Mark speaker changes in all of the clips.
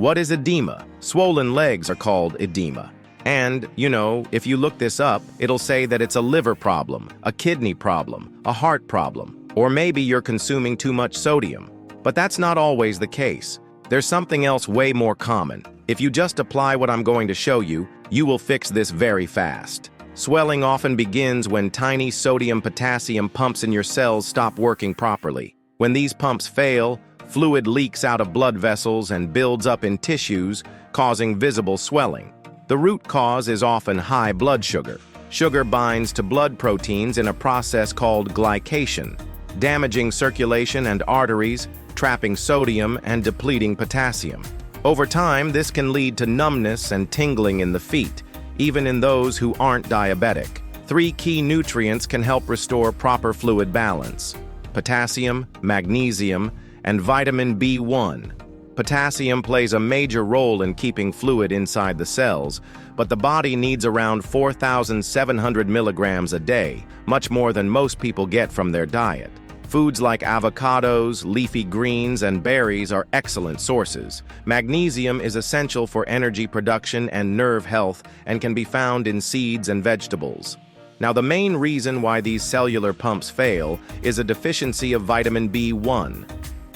Speaker 1: What is edema? Swollen legs are called edema. And, if you look this up, it'll say that it's a liver problem, a kidney problem, a heart problem, or maybe you're consuming too much sodium. But that's not always the case. There's something else way more common. If you just apply what I'm going to show you, you will fix this very fast. Swelling often begins when tiny sodium-potassium pumps in your cells stop working properly. When these pumps fail, fluid leaks out of blood vessels and builds up in tissues, causing visible swelling. The root cause is often high blood sugar. Sugar binds to blood proteins in a process called glycation, damaging circulation and arteries, trapping sodium and depleting potassium. Over time, this can lead to numbness and tingling in the feet, even in those who aren't diabetic. 3 key nutrients can help restore proper fluid balance: potassium, magnesium, and vitamin B1. Potassium plays a major role in keeping fluid inside the cells, but the body needs around 4,700 milligrams a day, much more than most people get from their diet. Foods like avocados, leafy greens, and berries are excellent sources. Magnesium is essential for energy production and nerve health and can be found in seeds and vegetables. Now, the main reason why these cellular pumps fail is a deficiency of vitamin B1.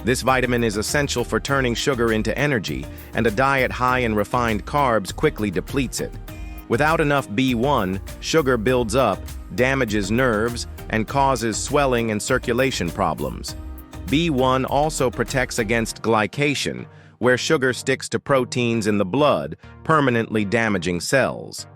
Speaker 1: This vitamin is essential for turning sugar into energy, and a diet high in refined carbs quickly depletes it. Without enough B1, sugar builds up, damages nerves, and causes swelling and circulation problems. B1 also protects against glycation, where sugar sticks to proteins in the blood, permanently damaging cells.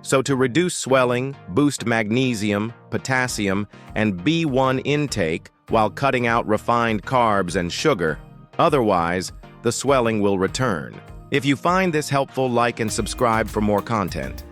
Speaker 1: So to reduce swelling, boost magnesium, potassium, and B1 intake while cutting out refined carbs and sugar. Otherwise, the swelling will return. If you find this helpful, like and subscribe for more content.